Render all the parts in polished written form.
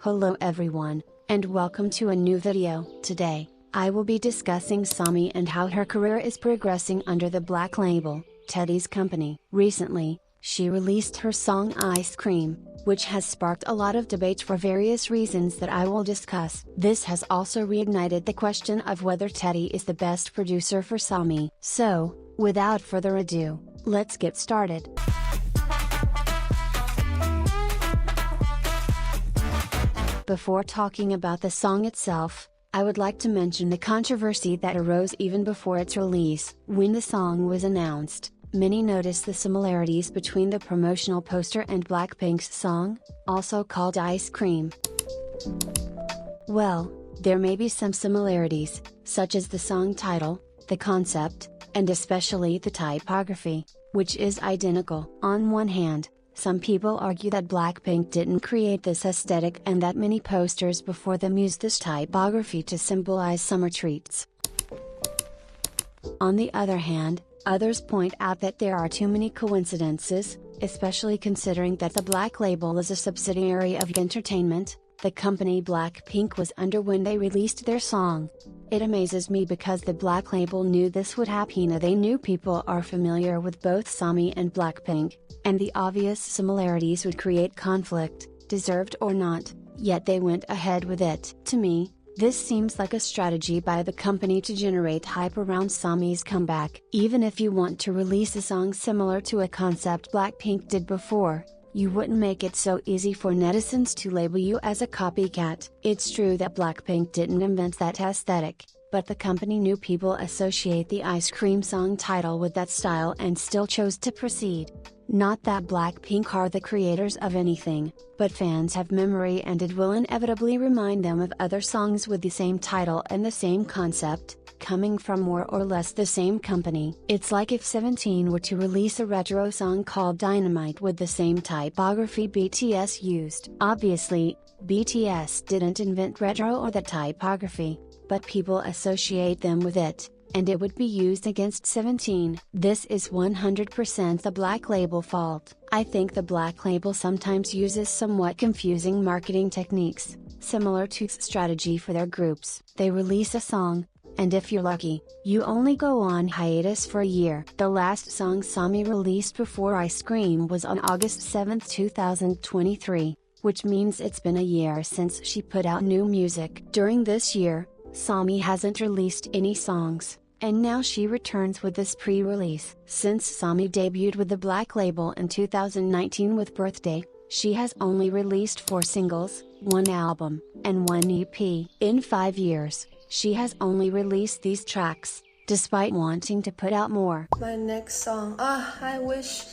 Hello everyone, and welcome to a new video. Today, I will be discussing somi and how her career is progressing under the black label, Teddy's company. Recently, she released her song Ice Cream, which has sparked a lot of debate for various reasons that I will discuss. This has also reignited the question of whether Teddy is the best producer for somi. So, without further ado, let's get started. Before talking about the song itself, I would like to mention the controversy that arose even before its release. When the song was announced, many noticed the similarities between the promotional poster and Blackpink's song, also called Ice Cream. Well, there may be some similarities, such as the song title, the concept, and especially the typography, which is identical. On one hand, some people argue that Blackpink didn't create this aesthetic and that many posters before them used this typography to symbolize summer treats. On the other hand, others point out that there are too many coincidences, especially considering that the Black label is a subsidiary of Entertainment, the company Blackpink was under when they released their song. It amazes me because the Black label knew this would happen. They knew people are familiar with both somi and Blackpink, and the obvious similarities would create conflict, deserved or not, yet they went ahead with it. To me, this seems like a strategy by the company to generate hype around somi's comeback. Even if you want to release a song similar to a concept Blackpink did before, you wouldn't make it so easy for netizens to label you as a copycat. It's true that Blackpink didn't invent that aesthetic, but the company knew people associate the Ice Cream song title with that style and still chose to proceed. Not that Blackpink are the creators of anything, but fans have memory and it will inevitably remind them of other songs with the same title and the same concept, coming from more or less the same company. It's like if 17 were to release a retro song called Dynamite with the same typography BTS used. Obviously, BTS didn't invent retro or the typography, but people associate them with it, and it would be used against 17. This is 100% the Black label fault. I think the Black label sometimes uses somewhat confusing marketing techniques, similar to its strategy for their groups. They release a song, and if you're lucky, you only go on hiatus for a year. The last song somi released before Ice Cream was on August 7, 2023, which means it's been a year since she put out new music. During this year, somi hasn't released any songs, and now she returns with this pre-release. Since somi debuted with the Black label in 2019 with Birthday, she has only released 4 singles, 1 album, and 1 EP. In 5 years, she has only released these tracks, despite wanting to put out more. My next song, I wish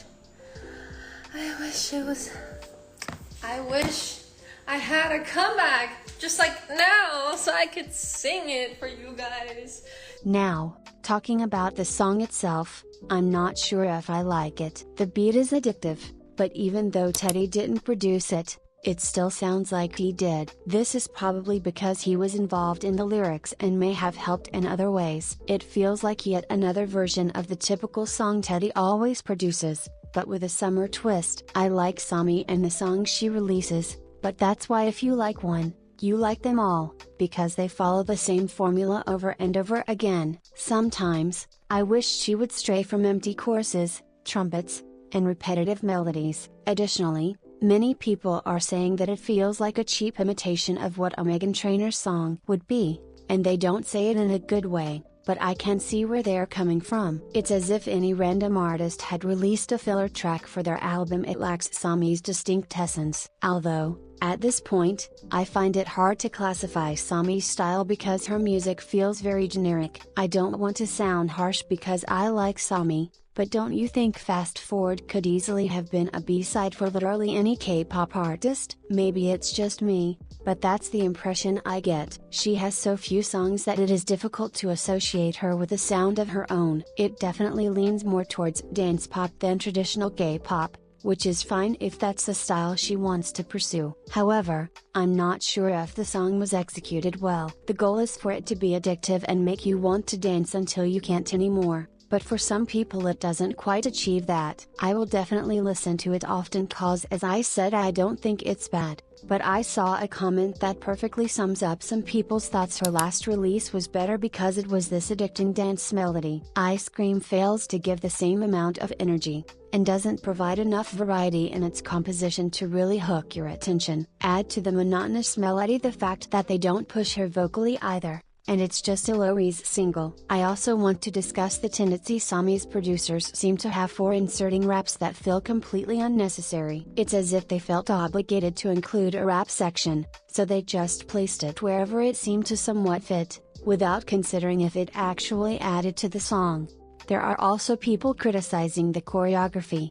I had a comeback, just like now, so I could sing it for you guys. Now, talking about the song itself, I'm not sure if I like it. The beat is addictive, but even though Teddy didn't produce it, it still sounds like he did. This is probably because he was involved in the lyrics and may have helped in other ways. It feels like yet another version of the typical song Teddy always produces, but with a summer twist. I like somi and the songs she releases, but that's why if you like one, you like them all, because they follow the same formula over and over again. Sometimes, I wish she would stray from empty choruses, trumpets, and repetitive melodies. Additionally, many people are saying that it feels like a cheap imitation of what a Meghan Trainor song would be, and they don't say it in a good way, but I can see where they're coming from. It's as if any random artist had released a filler track for their album. It lacks somi's distinct essence. Although, at this point, I find it hard to classify somi's style because her music feels very generic. I don't want to sound harsh because I like somi, but don't you think Fast Forward could easily have been a B-side for literally any K-pop artist? Maybe it's just me, but that's the impression I get. She has so few songs that it is difficult to associate her with a sound of her own. It definitely leans more towards dance pop than traditional K-pop, which is fine if that's the style she wants to pursue. However, I'm not sure if the song was executed well. The goal is for it to be addictive and make you want to dance until you can't anymore. but for some people it doesn't quite achieve that. I will definitely listen to it often cause as I said I don't think it's bad, but I saw a comment that perfectly sums up some people's thoughts. Her last release was better because it was this addicting dance melody. Ice Cream fails to give the same amount of energy, and doesn't provide enough variety in its composition to really hook your attention. Add to the monotonous melody the fact that they don't push her vocally either, and it's just a low-res single. I also want to discuss the tendency somi's producers seem to have for inserting raps that feel completely unnecessary. It's as if they felt obligated to include a rap section, so they just placed it wherever it seemed to somewhat fit, without considering if it actually added to the song. There are also people criticizing the choreography.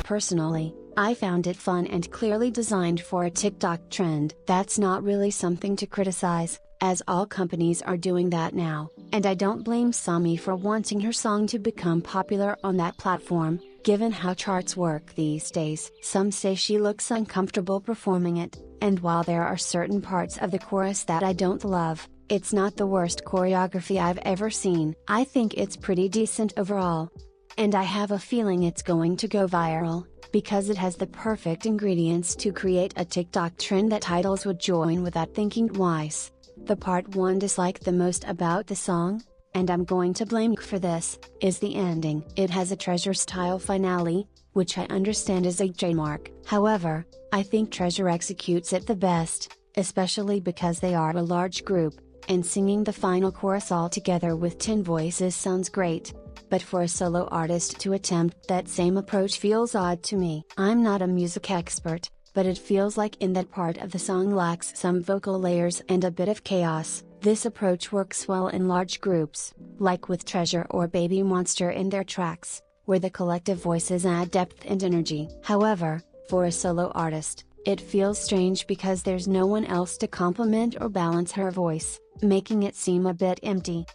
Personally, I found it fun and clearly designed for a TikTok trend. That's not really something to criticize, as all companies are doing that now, and I don't blame Somi for wanting her song to become popular on that platform, given how charts work these days. Some say she looks uncomfortable performing it, and while there are certain parts of the chorus that I don't love, it's not the worst choreography I've ever seen. I think it's pretty decent overall. And I have a feeling it's going to go viral, because it has the perfect ingredients to create a TikTok trend that idols would join without thinking twice. The part one dislike the most about the song, and I'm going to blame for this, is the ending. It has a Treasure style finale, which I understand is a trademark. However, I think Treasure executes it the best, especially because they are a large group, and singing the final chorus all together with 10 voices sounds great. But for a solo artist to attempt that same approach feels odd to me. I'm not a music expert, but it feels like in that part of the song lacks some vocal layers and a bit of chaos. This approach works well in large groups, like with Treasure or Baby Monster in their tracks, where the collective voices add depth and energy. However, for a solo artist, it feels strange because there's no one else to complement or balance her voice, making it seem a bit empty.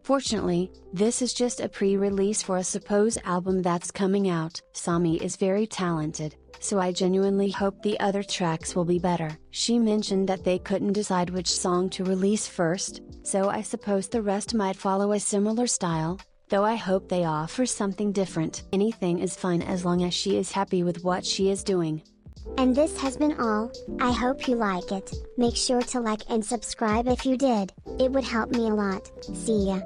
Fortunately, this is just a pre-release for a supposed album that's coming out. Somi is very talented, so I genuinely hope the other tracks will be better. She mentioned that they couldn't decide which song to release first, so I suppose the rest might follow a similar style, though I hope they offer something different. Anything is fine as long as she is happy with what she is doing. And this has been all. I hope you like it. Make sure to like and subscribe if you did. It would help me a lot. See ya.